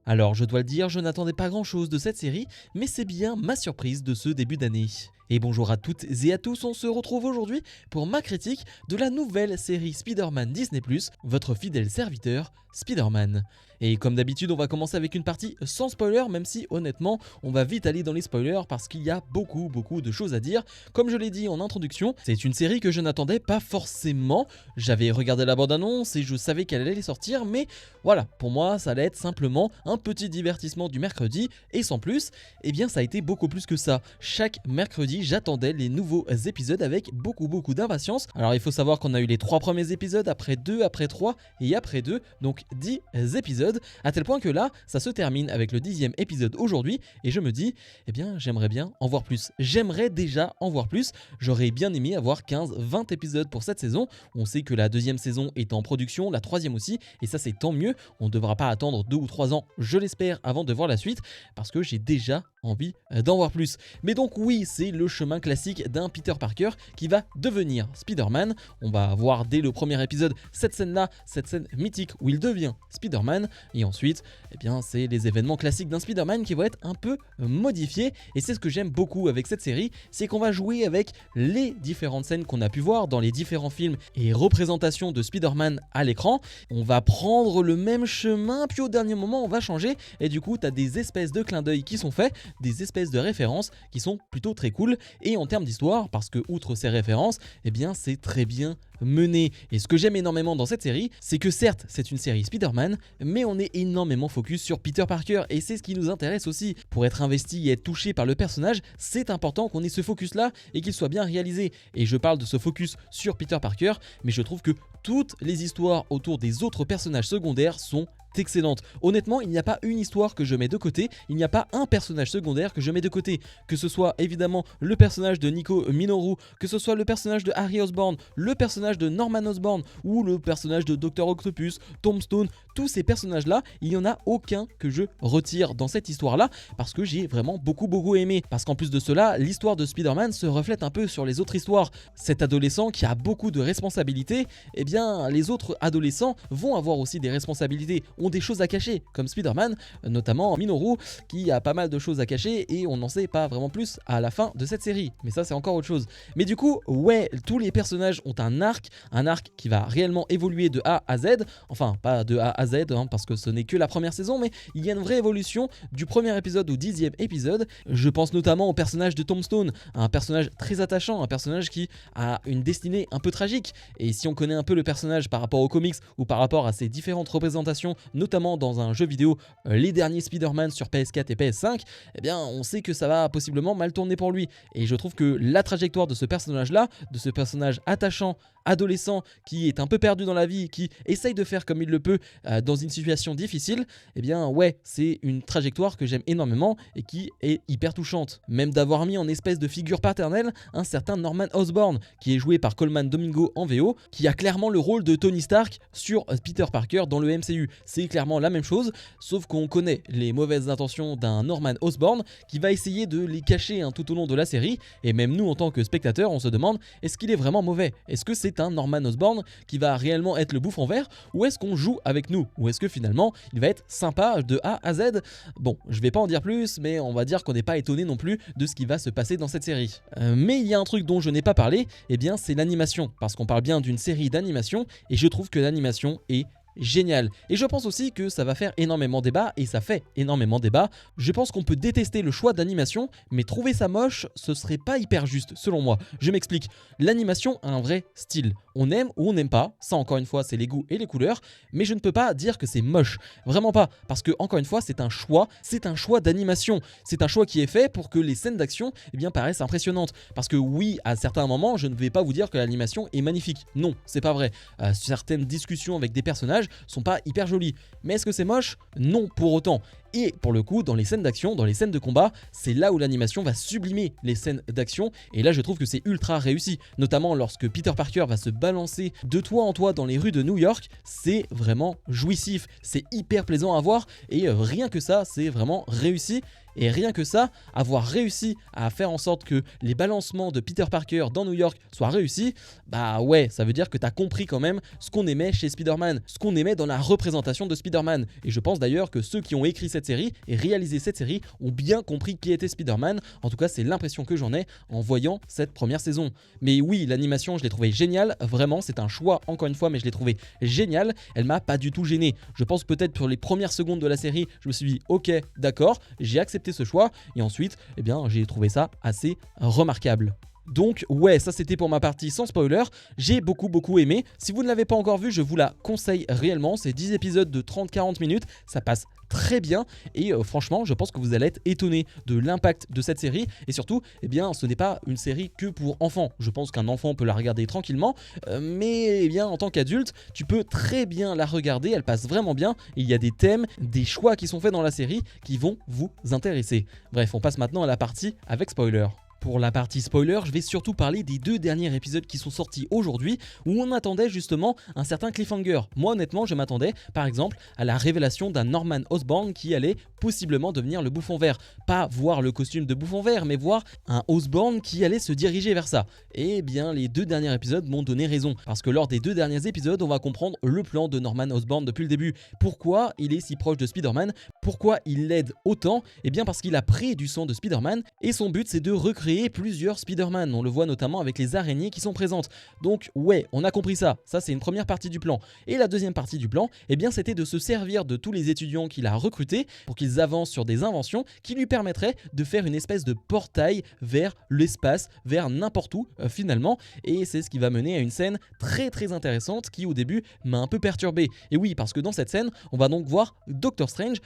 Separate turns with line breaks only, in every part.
Alors je dois le dire, je n'attendais pas grand chose de cette série, mais c'est bien ma surprise de ce début d'année. Et bonjour à toutes et à tous, on se retrouve aujourd'hui pour ma critique de la nouvelle série Spider-Man Disney+, votre fidèle serviteur Spider-Man. Et comme d'habitude, on va commencer avec une partie sans spoiler, même si honnêtement, on va vite aller dans les spoilers parce qu'il y a beaucoup de choses à dire. Comme je l'ai dit en introduction, c'est une série que je n'attendais pas forcément. J'avais regardé la bande-annonce et je savais qu'elle allait sortir, mais voilà, pour moi, ça allait être simplement un petit divertissement du mercredi, et sans plus, eh bien ça a été beaucoup plus que ça. Chaque mercredi, j'attendais les nouveaux épisodes avec beaucoup d'impatience. Alors il faut savoir qu'on a eu les 3 premiers épisodes, après 2, après 3 et après 2, donc 10 épisodes, à tel point que là, ça se termine avec le 10e épisode aujourd'hui, et je me dis, eh bien j'aimerais bien en voir plus. J'aimerais déjà en voir plus, j'aurais bien aimé avoir 15-20 épisodes pour cette saison. On sait que la deuxième saison est en production, la troisième aussi, et ça c'est tant mieux. On ne devra pas attendre 2 ou 3 ans, je l'espère, avant de voir la suite, parce que j'ai déjà envie d'en voir plus. Mais donc oui, c'est le chemin classique d'un Peter Parker qui va devenir Spider-Man. On va voir dès le premier épisode cette scène-là, cette scène mythique où il devient Spider-Man, et ensuite, eh bien, c'est les événements classiques d'un Spider-Man qui vont être un peu modifiés, et c'est ce que j'aime beaucoup avec cette série, c'est qu'on va jouer avec les différentes scènes qu'on a pu voir dans les différents films et représentations de Spider-Man à l'écran. On va prendre le même chemin, puis au dernier moment on va changer, et du coup tu as des espèces de clins d'œil qui sont faits, des espèces de références qui sont plutôt très cool. Et en termes d'histoire, parce que outre ces références, eh bien c'est très bien mené. Et ce que j'aime énormément dans cette série, c'est que certes c'est une série Spider-Man, mais on est énormément focus sur Peter Parker, et c'est ce qui nous intéresse aussi. Pour être investi et être touché par le personnage, c'est important qu'on ait ce focus là et qu'il soit bien réalisé. Et je parle de ce focus sur Peter Parker, mais je trouve que toutes les histoires autour des autres personnages secondaires sont excellente. Honnêtement, il n'y a pas une histoire que je mets de côté, il n'y a pas un personnage secondaire que je mets de côté. Que ce soit évidemment le personnage de Nico Minoru, que ce soit le personnage de Harry Osborn, le personnage de Norman Osborn ou le personnage de Dr. Octopus, Tombstone, tous ces personnages-là, il n'y en a aucun que je retire dans cette histoire-là parce que j'ai vraiment beaucoup aimé. Parce qu'en plus de cela, l'histoire de Spider-Man se reflète un peu sur les autres histoires. Cet adolescent qui a beaucoup de responsabilités, eh bien les autres adolescents vont avoir aussi des responsabilités, ont des choses à cacher, comme Spider-Man, notamment Minoru, qui a pas mal de choses à cacher et on n'en sait pas vraiment plus à la fin de cette série. Mais ça, c'est encore autre chose. Mais du coup, ouais, tous les personnages ont un arc qui va réellement évoluer de A à Z. Enfin, pas de A à Z, hein, parce que ce n'est que la première saison, mais il y a une vraie évolution du premier épisode au 10e épisode. Je pense notamment au personnage de Tombstone, un personnage très attachant, un personnage qui a une destinée un peu tragique. Et si on connaît un peu le personnage par rapport aux comics ou par rapport à ses différentes représentations, notamment dans un jeu vidéo, les derniers Spider-Man sur PS4 et PS5, eh bien on sait que ça va possiblement mal tourner pour lui. Et je trouve que la trajectoire de ce personnage-là, de ce personnage attachant, adolescent, qui est un peu perdu dans la vie, qui essaye de faire comme il le peut dans une situation difficile, eh bien ouais, c'est une trajectoire que j'aime énormément et qui est hyper touchante. Même d'avoir mis en espèce de figure paternelle un certain Norman Osborn, qui est joué par Colman Domingo en VO, qui a clairement le rôle de Tony Stark sur Peter Parker dans le MCU. C'est clairement la même chose, sauf qu'on connaît les mauvaises intentions d'un Norman Osborn qui va essayer de les cacher tout au long de la série, et même nous en tant que spectateurs on se demande, est-ce qu'il est vraiment mauvais? Est-ce que c'est un Norman Osborn qui va réellement être le bouffon vert, ou est-ce qu'on joue avec nous? Ou est-ce que finalement il va être sympa de A à Z? Bon, je vais pas en dire plus, mais on va dire qu'on n'est pas étonné non plus de ce qui va se passer dans cette série. Mais il y a un truc dont je n'ai pas parlé, et bien c'est l'animation, parce qu'on parle bien d'une série d'animation, et je trouve que l'animation est génial. Et je pense aussi que ça va faire énormément débat, et ça fait énormément débat. Je pense qu'on peut détester le choix d'animation, mais trouver ça moche, ce serait pas hyper juste, selon moi. Je m'explique. L'animation a un vrai style. On aime ou on n'aime pas, ça encore une fois c'est les goûts et les couleurs, mais je ne peux pas dire que c'est moche. Vraiment pas, parce que encore une fois c'est un choix d'animation. C'est un choix qui est fait pour que les scènes d'action paraissent impressionnantes. Parce que oui, à certains moments, je ne vais pas vous dire que l'animation est magnifique. Non, c'est pas vrai. Certaines discussions avec des personnages sont pas hyper jolies. Mais est-ce que c'est moche? Non, pour autant. Et pour le coup, dans les scènes d'action, dans les scènes de combat, c'est là où l'animation va sublimer les scènes d'action. Et là, je trouve que c'est ultra réussi. Notamment lorsque Peter Parker va se balancer de toit en toit dans les rues de New York. C'est vraiment jouissif. C'est hyper plaisant à voir. Et rien que ça, c'est vraiment réussi. Et rien que ça, avoir réussi à faire en sorte que les balancements de Peter Parker dans New York soient réussis, bah ouais, ça veut dire que t'as compris quand même ce qu'on aimait chez Spider-Man, ce qu'on aimait dans la représentation de Spider-Man. Et je pense d'ailleurs que ceux qui ont écrit cette série et réalisé cette série ont bien compris qui était Spider-Man. En tout cas, c'est l'impression que j'en ai en voyant cette première saison. Mais oui, l'animation, je l'ai trouvée géniale, vraiment, c'est un choix encore une fois, mais je l'ai trouvée géniale. Elle m'a pas du tout gêné. Je pense peut-être pour les premières secondes de la série, je me suis dit ok, d'accord, j'ai accepté ce choix et ensuite, eh bien, j'ai trouvé ça assez remarquable. Donc ouais, ça c'était pour ma partie sans spoiler, j'ai beaucoup aimé. Si vous ne l'avez pas encore vu, je vous la conseille réellement, c'est 10 épisodes de 30-40 minutes, ça passe très bien et franchement je pense que vous allez être étonné de l'impact de cette série et surtout eh bien ce n'est pas une série que pour enfants. Je pense qu'un enfant peut la regarder tranquillement mais eh bien en tant qu'adulte tu peux très bien la regarder, elle passe vraiment bien et il y a des thèmes, des choix qui sont faits dans la série qui vont vous intéresser. Bref, on passe maintenant à la partie avec spoiler. Pour la partie spoiler, je vais surtout parler des 2 derniers épisodes qui sont sortis aujourd'hui où on attendait justement un certain cliffhanger. Moi honnêtement je m'attendais par exemple à la révélation d'un Norman Osborn qui allait possiblement devenir le Bouffon Vert. Pas voir le costume de Bouffon Vert mais voir un Osborn qui allait se diriger vers ça. Et bien les 2 derniers épisodes m'ont donné raison parce que lors des 2 derniers épisodes on va comprendre le plan de Norman Osborn depuis le début. Pourquoi il est si proche de Spider-Man, pourquoi il l'aide autant, et bien parce qu'il a pris du sang de Spider-Man et son but c'est de recréer plusieurs Spider-Man, on le voit notamment avec les araignées qui sont présentes. Donc ouais, on a compris ça c'est une première partie du plan. Et la deuxième partie du plan, eh bien c'était de se servir de tous les étudiants qu'il a recrutés pour qu'ils avancent sur des inventions qui lui permettraient de faire une espèce de portail vers l'espace, vers n'importe où finalement. Et c'est ce qui va mener à une scène très intéressante qui au début m'a un peu perturbé. Et oui, parce que dans cette scène, on va donc voir Doctor Strange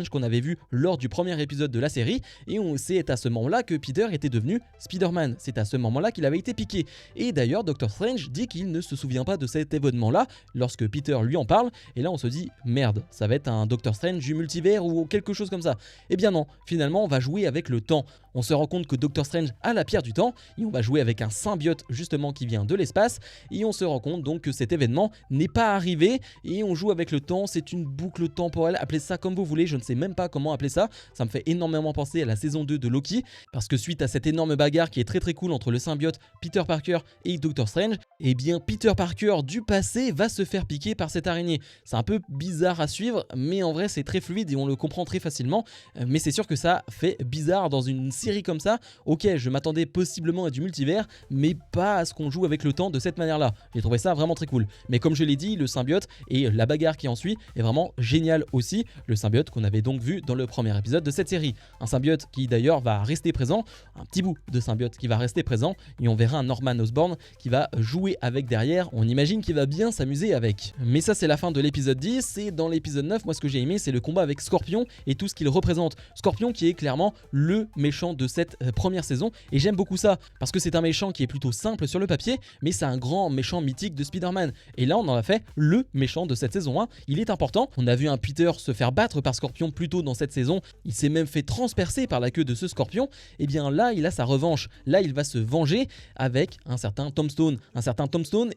qu'on avait vu lors du premier épisode de la série et c'est à ce moment-là que Peter était devenu Spider-Man. C'est à ce moment-là qu'il avait été piqué. Et d'ailleurs, Doctor Strange dit qu'il ne se souvient pas de cet événement-là lorsque Peter lui en parle. Et là, on se dit, merde, ça va être un Doctor Strange du multivers ou quelque chose comme ça. Eh bien non, finalement, on va jouer avec le temps. On se rend compte que Doctor Strange a la pierre du temps et on va jouer avec un symbiote justement qui vient de l'espace et on se rend compte donc que cet événement n'est pas arrivé et on joue avec le temps, c'est une boucle temporelle, appelez ça comme vous voulez, je ne sais même pas comment appeler ça. Ça me fait énormément penser à la saison 2 de Loki parce que suite à cette énorme bagarre qui est très cool entre le symbiote Peter Parker et Doctor Strange, eh bien Peter Parker du passé va se faire piquer par cette araignée. C'est un peu bizarre à suivre mais en vrai c'est très fluide et on le comprend très facilement, mais c'est sûr que ça fait bizarre dans une série comme ça. Ok, je m'attendais possiblement à du multivers mais pas à ce qu'on joue avec le temps de cette manière là. J'ai trouvé ça vraiment très cool, mais comme je l'ai dit, le symbiote et la bagarre qui en suit est vraiment génial aussi, le symbiote qu'on avait donc vu dans le premier épisode de cette série. Un symbiote qui d'ailleurs va rester présent, un petit bout de symbiote qui va rester présent et on verra un Norman Osborn qui va jouer avec derrière, on imagine qu'il va bien s'amuser avec. Mais ça c'est la fin de l'épisode 10 et dans l'épisode 9, moi ce que j'ai aimé c'est le combat avec Scorpion et tout ce qu'il représente. Scorpion qui est clairement le méchant de cette première saison et j'aime beaucoup ça parce que c'est un méchant qui est plutôt simple sur le papier mais c'est un grand méchant mythique de Spider-Man et là on en a fait le méchant de cette saison 1. Il est important, on a vu un Peter se faire battre par Scorpion plus tôt dans cette saison, il s'est même fait transpercer par la queue de ce Scorpion, et bien là il a sa revanche, là il va se venger avec un certain Tombstone,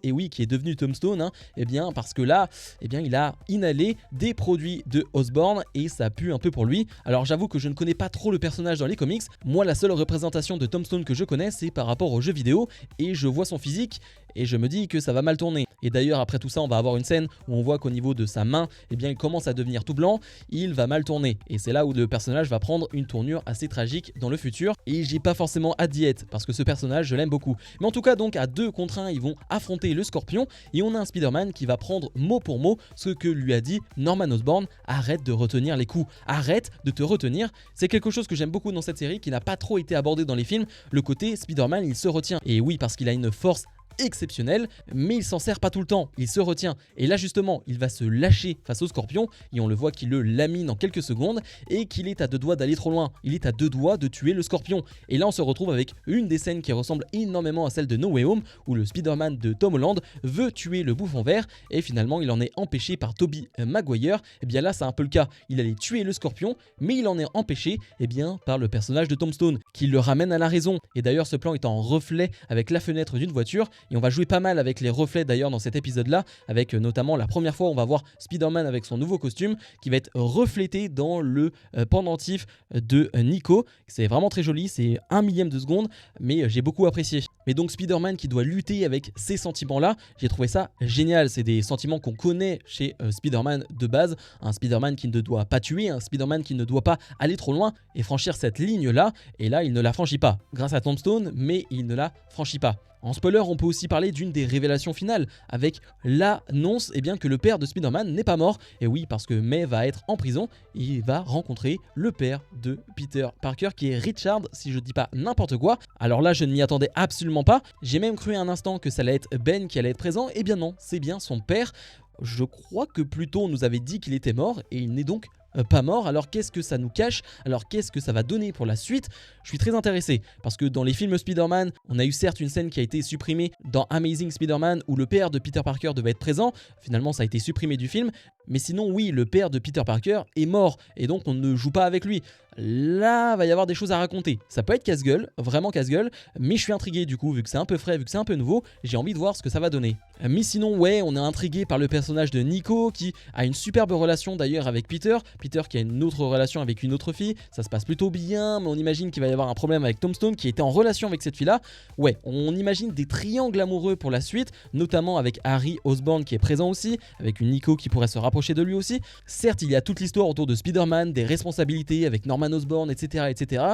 et oui qui est devenu Tombstone et bien parce que là et bien il a inhalé des produits de Osborn et ça pue un peu pour lui. Alors j'avoue que je ne connais pas trop le personnage dans les comics, moi la seule représentation de Tombstone que je connais c'est par rapport aux jeux vidéo et je vois son physique et je me dis que ça va mal tourner. Et d'ailleurs après tout ça on va avoir une scène où on voit qu'au niveau de sa main eh bien il commence à devenir tout blanc, il va mal tourner et c'est là où le personnage va prendre une tournure assez tragique dans le futur et j'ai pas forcément hâte d'y être parce que ce personnage je l'aime beaucoup. Mais en tout cas donc à 2 contre 1 ils vont affronter le Scorpion et on a un Spider-Man qui va prendre mot pour mot ce que lui a dit Norman Osborn, arrête de retenir les coups, arrête de te retenir. C'est quelque chose que j'aime beaucoup dans cette série qui n'a pas trop été abordé dans les films, le côté Spider-Man il se retient et oui parce qu'il a une force exceptionnel, mais il s'en sert pas tout le temps, il se retient et là justement il va se lâcher face au Scorpion et on le voit qu'il le lamine en quelques secondes et qu'il est à 2 doigts d'aller trop loin, il est à 2 doigts de tuer le Scorpion et là on se retrouve avec une des scènes qui ressemble énormément à celle de No Way Home où le Spider-Man de Tom Holland veut tuer le Bouffon Vert et finalement il en est empêché par Tobey Maguire. Et bien là c'est un peu le cas, il allait tuer le Scorpion mais il en est empêché et bien par le personnage de Tombstone qui le ramène à la raison et d'ailleurs ce plan est en reflet avec la fenêtre d'une voiture Et on va jouer pas mal avec les reflets d'ailleurs dans cet épisode-là, avec notamment la première fois on va voir Spider-Man avec son nouveau costume qui va être reflété dans le pendentif de Nico. C'est vraiment très joli, c'est 1/1000 de seconde, mais j'ai beaucoup apprécié. Mais donc Spider-Man qui doit lutter avec ces sentiments-là, j'ai trouvé ça génial. C'est des sentiments qu'on connaît chez Spider-Man de base. Un Spider-Man qui ne doit pas tuer, un Spider-Man qui ne doit pas aller trop loin et franchir cette ligne-là. Et là, il ne la franchit pas. Grâce à Tombstone, mais il ne la franchit pas. En spoiler, on peut aussi parler d'une des révélations finales, avec l'annonce que le père de Spider-Man n'est pas mort. Et oui, parce que May va être en prison, et il va rencontrer le père de Peter Parker, qui est Richard, si je dis pas n'importe quoi. Alors là, je ne m'y attendais absolument pas. J'ai même cru un instant que ça allait être Ben qui allait être présent. Eh bien non, c'est bien son père. Je crois que plus tôt on nous avait dit qu'il était mort, et il n'est donc pas mort. Alors qu'est-ce que ça nous cache? Alors qu'est-ce que ça va donner pour la suite? Je suis très intéressé parce que dans les films Spider-Man, on a eu certes une scène qui a été supprimée dans Amazing Spider-Man où le père de Peter Parker devait être présent. Finalement, ça a été supprimé du film. Mais sinon, oui, le père de Peter Parker est mort et donc on ne joue pas avec lui. Là, va y avoir des choses à raconter. Ça peut être casse-gueule, vraiment casse-gueule, mais je suis intrigué du coup, vu que c'est un peu frais, vu que c'est un peu nouveau, j'ai envie de voir ce que ça va donner. Mais sinon, ouais, on est intrigué par le personnage de Nico qui a une superbe relation d'ailleurs avec Peter. Peter qui a une autre relation avec une autre fille, ça se passe plutôt bien, mais on imagine qu'il va y avoir un problème avec Tombstone qui était en relation avec cette fille-là. Ouais, on imagine des triangles amoureux pour la suite, notamment avec Harry Osborn qui est présent aussi, avec une Nico qui pourrait se rapprocher de lui aussi. Certes, il y a toute l'histoire autour de Spider-Man, des responsabilités avec Norman Osborn, etc.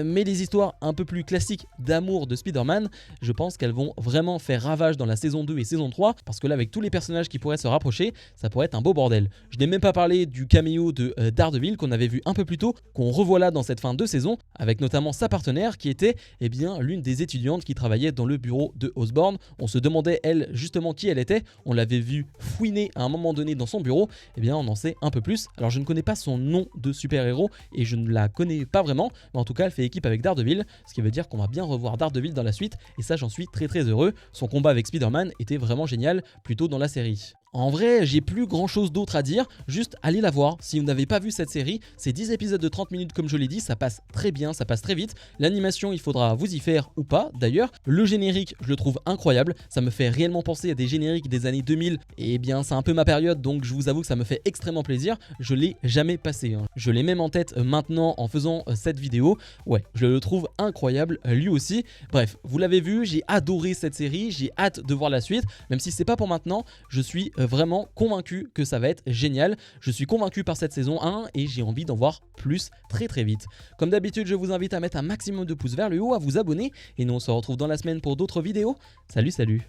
Mais les histoires un peu plus classiques d'amour de Spider-Man, je pense qu'elles vont vraiment faire ravage dans la saison 2 et saison 3, parce que là, avec tous les personnages qui pourraient se rapprocher, ça pourrait être un beau bordel. Je n'ai même pas parlé du caméo de Daredevil qu'on avait vu un peu plus tôt, qu'on revoit là dans cette fin de saison, avec notamment sa partenaire qui était l'une des étudiantes qui travaillait dans le bureau de Osborn. On se demandait, elle, justement qui elle était. On l'avait vu fouiner à un moment donné dans son bureau. On en sait un peu plus. Alors, je ne connais pas son nom de super-héros et je ne la connais pas vraiment, mais en tout cas, elle fait équipe avec Daredevil, ce qui veut dire qu'on va bien revoir Daredevil dans la suite, et ça, j'en suis très très heureux. Son combat avec Spider-Man était vraiment génial, plus tôt dans la série. En vrai, j'ai plus grand chose d'autre à dire, juste allez la voir si vous n'avez pas vu cette série. C'est 10 épisodes de 30 minutes comme je l'ai dit, ça passe très bien, ça passe très vite. L'animation, il faudra vous y faire ou pas d'ailleurs. Le générique, je le trouve incroyable, ça me fait réellement penser à des génériques des années 2000. Et c'est un peu ma période, donc je vous avoue que ça me fait extrêmement plaisir. Je l'ai jamais passé, hein. Je l'ai même en tête maintenant en faisant cette vidéo. Ouais, je le trouve incroyable lui aussi. Bref, vous l'avez vu, j'ai adoré cette série, j'ai hâte de voir la suite. Même si c'est pas pour maintenant, je suis vraiment convaincu que ça va être génial. Je suis convaincu par cette saison 1 et j'ai envie d'en voir plus très très vite. Comme d'habitude, je vous invite à mettre un maximum de pouces vers le haut, à vous abonner et nous on se retrouve dans la semaine pour d'autres vidéos. Salut.